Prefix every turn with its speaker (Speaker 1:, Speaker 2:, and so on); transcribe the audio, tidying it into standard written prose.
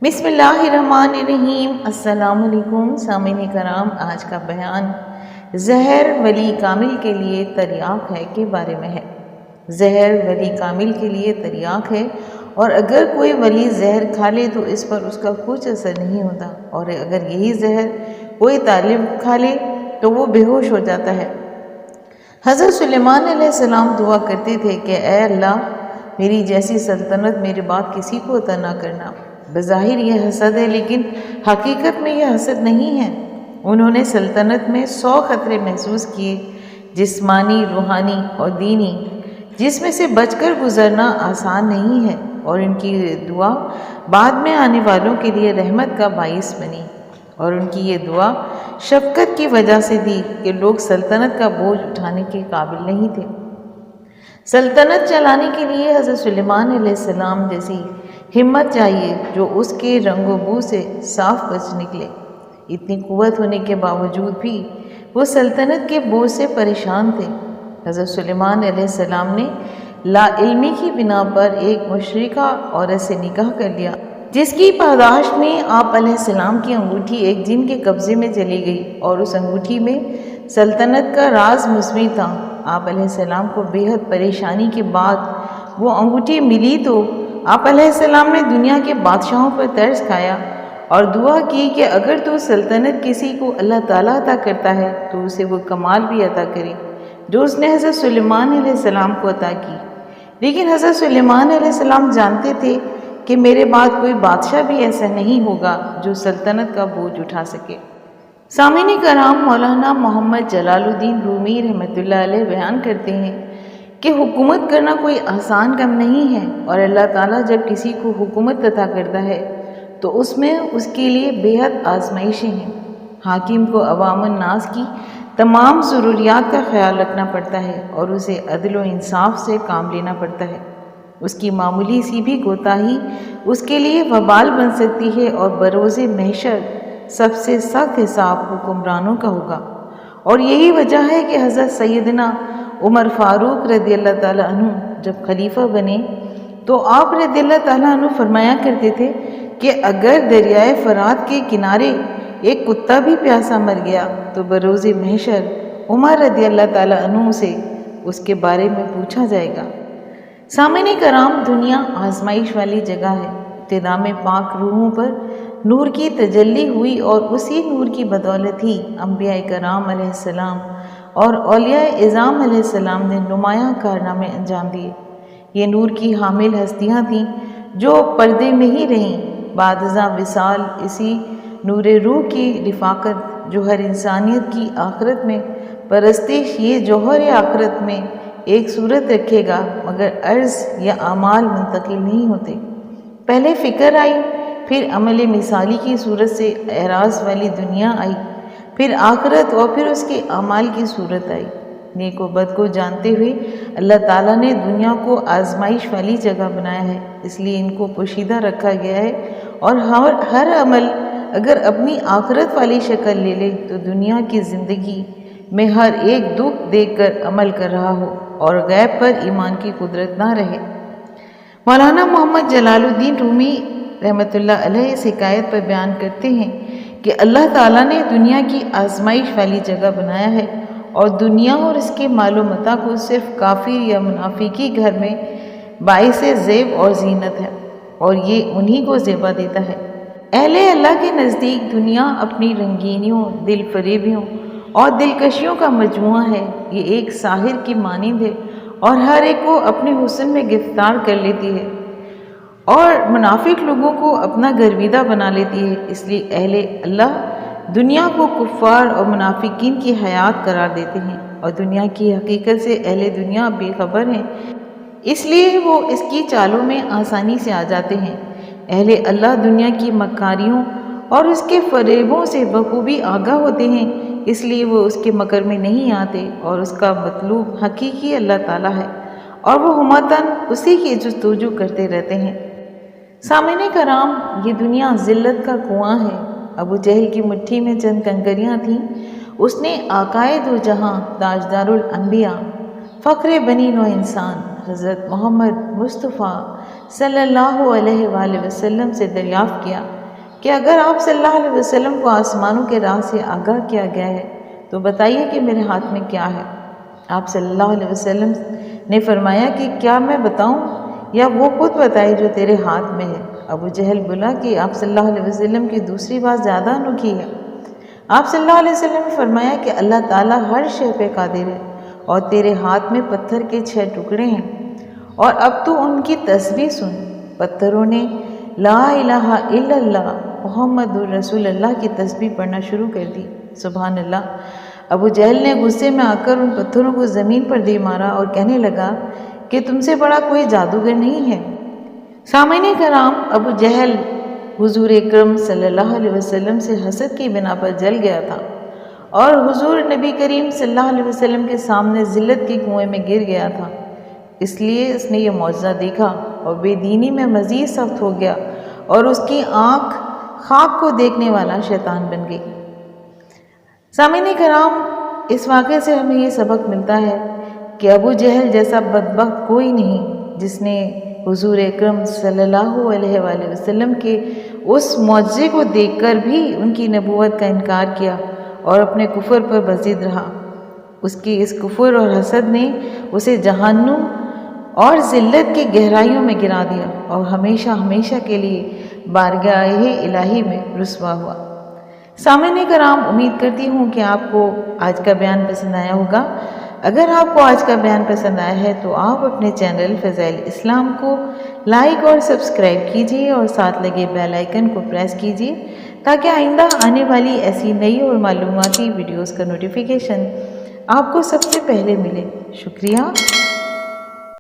Speaker 1: بسم اللہ الرحمن الرحیم۔ السلام علیکم سامعین کرام، آج کا بیان زہر ولی کامل کے لیے تریاق ہے کے بارے میں ہے۔ زہر ولی کامل کے لیے تریاق ہے، اور اگر کوئی ولی زہر کھا لے تو اس پر اس کا کچھ اثر نہیں ہوتا، اور اگر یہی زہر کوئی طالب کھا لے تو وہ بے ہوش ہو جاتا ہے۔ حضرت سلیمان علیہ السلام دعا کرتے تھے کہ اے اللہ، میری جیسی سلطنت میرے بعد کسی کو عطا نہ کرنا۔ بظاہر یہ حسد ہے، لیکن حقیقت میں یہ حسد نہیں ہے۔ انہوں نے سلطنت میں 100 خطرے محسوس کیے، جسمانی، روحانی اور دینی، جس میں سے بچ کر گزرنا آسان نہیں ہے، اور ان کی دعا بعد میں آنے والوں کے لیے رحمت کا باعث بنی، اور ان کی یہ دعا شفقت کی وجہ سے دی کہ لوگ سلطنت کا بوجھ اٹھانے کے قابل نہیں تھے۔ سلطنت چلانے کے لیے حضرت سلیمان علیہ السلام جیسی ہمت چاہیے جو اس کے رنگ و بو سے صاف بچ نکلے۔ اتنی قوت ہونے کے باوجود بھی وہ سلطنت کے بوجھ سے پریشان تھے۔ حضرت سلیمان علیہ السلام نے لا علمی کی بنا پر ایک مشرکہ عورت سے نکاح کر لیا، جس کی پاداش میں آپ علیہ السلام کی انگوٹھی ایک جن کے قبضے میں چلی گئی، اور اس انگوٹھی میں سلطنت کا راز مضمر تھا۔ آپ علیہ السلام کو بے حد پریشانی کے بعد وہ انگوٹھی ملی تو آپ علیہ السلام نے دنیا کے بادشاہوں پر ترس کھایا اور دعا کی کہ اگر تو سلطنت کسی کو اللہ تعالیٰ عطا کرتا ہے تو اسے وہ کمال بھی عطا کرے جو اس نے حضرت سلیمان علیہ السلام کو عطا کی۔ لیکن حضرت سلیمان علیہ السلام جانتے تھے کہ میرے بعد کوئی بادشاہ بھی ایسا نہیں ہوگا جو سلطنت کا بوجھ اٹھا سکے۔ سامعین کرام، مولانا محمد جلال الدین رومی رحمۃ اللہ علیہ بیان کرتے ہیں کہ حکومت کرنا کوئی آسان کام نہیں ہے، اور اللہ تعالیٰ جب کسی کو حکومت عطا کرتا ہے تو اس میں اس کے لیے بے حد آزمائشیں ہیں۔ حاکم کو عوام الناس کی تمام ضروریات کا خیال رکھنا پڑتا ہے، اور اسے عدل و انصاف سے کام لینا پڑتا ہے۔ اس کی معمولی سی بھی کوتاہی اس کے لیے وبال بن سکتی ہے، اور بروز محشر سب سے سخت حساب حکمرانوں کا ہوگا۔ اور یہی وجہ ہے کہ حضرت سیدنا عمر فاروق رضی اللہ تعالیٰ عنہ جب خلیفہ بنے تو آپ رضی اللہ تعالیٰ عنہ فرمایا کرتے تھے کہ اگر دریائے فرات کے کنارے ایک کتا بھی پیاسا مر گیا تو بروز محشر عمر رضی اللہ تعالیٰ عنہ سے اس کے بارے میں پوچھا جائے گا۔ سامعین کرام، دنیا آزمائش والی جگہ ہے۔ ابتدا میں پاک روحوں پر نور کی تجلی ہوئی، اور اسی نور کی بدولت ہی انبیاء کرام علیہ السلام اور اولیاء اعظام علیہ السلام نے نمایاں کارنامے انجام دیے۔ یہ نور کی حامل ہستیاں تھیں جو پردے میں ہی رہیں۔ بعد ازاں وصال اسی نور روح کی رفاقت جو ہر انسانیت کی آخرت میں پرستش یہ جوہر آخرت میں ایک صورت رکھے گا، مگر عرض یا اعمال منتقل نہیں ہوتے۔ پہلے فکر آئی، پھر عمل مثالی کی صورت سے اعراض والی دنیا آئی، پھر آخرت، اور پھر اس کے اعمال کی صورت آئی۔ نیک و بد کو جانتے ہوئے اللہ تعالیٰ نے دنیا کو آزمائش والی جگہ بنایا ہے، اس لیے ان کو پوشیدہ رکھا گیا ہے، اور ہر عمل اگر اپنی آخرت والی شکل لے لے تو دنیا کی زندگی میں ہر ایک دکھ دیکھ کر عمل کر رہا ہو اور غیب پر ایمان کی قدرت نہ رہے۔ مولانا محمد جلال الدین رومی رحمۃ اللہ علیہ اس حکایت پر بیان کرتے ہیں کہ اللہ تعالیٰ نے دنیا کی آزمائش والی جگہ بنایا ہے، اور دنیا اور اس کے مال و متاع کو صرف کافر یا منافقی گھر میں باعث زیب اور زینت ہے، اور یہ انہی کو زیبا دیتا ہے۔ اہل اللہ کے نزدیک دنیا اپنی رنگینیوں، دل فریبیوں اور دلکشیوں کا مجموعہ ہے۔ یہ ایک ساحر کی مانند ہے، اور ہر ایک کو اپنے حسن میں گرفتار کر لیتی ہے، اور منافق لوگوں کو اپنا گرویدہ بنا لیتی ہے۔ اس لیے اہل اللہ دنیا کو کفار اور منافقین کی حیات قرار دیتے ہیں، اور دنیا کی حقیقت سے اہل دنیا بے خبر ہیں، اس لیے وہ اس کی چالوں میں آسانی سے آ جاتے ہیں۔ اہل اللہ دنیا کی مکاریوں اور اس کے فریبوں سے بخوبی آگاہ ہوتے ہیں، اس لیے وہ اس کے مکر میں نہیں آتے، اور اس کا مطلوب حقیقی اللہ تعالیٰ ہے، اور وہ ہمتاً اسی کی جستجو کرتے رہتے ہیں۔ سامعین کرام، یہ دنیا ذلت کا کنواں ہے۔ ابو جہل کی مٹھی میں چند کنکریاں تھیں، اس نے آقائے دو جہاں، تاجدار الانبیاء، فخر بنی نوع انسان، حضرت محمد مصطفیٰ صلی اللہ علیہ وآلہ وسلم سے دریافت کیا کہ اگر آپ صلی اللہ علیہ وسلم کو آسمانوں کے راز سے آگاہ کیا گیا ہے تو بتائیے کہ میرے ہاتھ میں کیا ہے۔ آپ صلی اللہ علیہ وسلم نے فرمایا کہ کیا میں بتاؤں یا وہ خود بتائے جو تیرے ہاتھ میں ہے؟ ابو جہل بولا کہ آپ صلی اللہ علیہ وسلم کی دوسری بات زیادہ انوکھی ہے۔ آپ صلی اللہ علیہ وسلم نے فرمایا کہ اللہ تعالیٰ ہر شے پہ قادر ہے اور تیرے ہاتھ میں پتھر کے 6 ٹکڑے ہیں، اور اب تو ان کی تسبیح سن۔ پتھروں نے لا الہ الا اللہ محمد الرسول اللہ کی تسبیح پڑھنا شروع کر دی۔ سبحان اللہ۔ ابو جہل نے غصے میں آ کر ان پتھروں کو زمین پر دے مارا اور کہنے لگا کہ تم سے بڑا کوئی جادوگر نہیں ہے۔ سامعین کرام، ابو جہل حضور اکرم صلی اللہ علیہ وسلم سے حسد کی بنا پر جل گیا تھا اور حضور نبی کریم صلی اللہ علیہ وسلم کے سامنے ذلت کے کنویں میں گر گیا تھا۔ اس لیے اس نے یہ معجزہ دیکھا اور بے دینی میں مزید سخت ہو گیا اور اس کی آنکھ خاک کو دیکھنے والا شیطان بن گئی۔ سامعین کرام، اس واقعے سے ہمیں یہ سبق ملتا ہے کہ ابو جہل جیسا بدبخت کوئی نہیں جس نے حضور اکرم صلی اللہ علیہ وآلہ وسلم کے اس معجزے کو دیکھ کر بھی ان کی نبوت کا انکار کیا اور اپنے کفر پر بضد رہا۔ اس کی اس کفر اور حسد نے اسے جہنم اور ذلت کی گہرائیوں میں گرا دیا اور ہمیشہ ہمیشہ کے لیے بارگاہ الہی میں رسوا ہوا۔ سامعین کرام، امید کرتی ہوں کہ آپ کو آج کا بیان پسند آیا ہوگا۔ اگر آپ کو آج کا بیان پسند آیا ہے تو آپ اپنے چینل فضائل اسلام کو لائک اور سبسکرائب کیجیے اور ساتھ لگے بیل آئیکن کو پریس کیجیے تاکہ آئندہ آنے والی ایسی نئی اور معلوماتی ویڈیوز کا نوٹیفیکیشن آپ کو سب سے پہلے ملے۔ شکریہ۔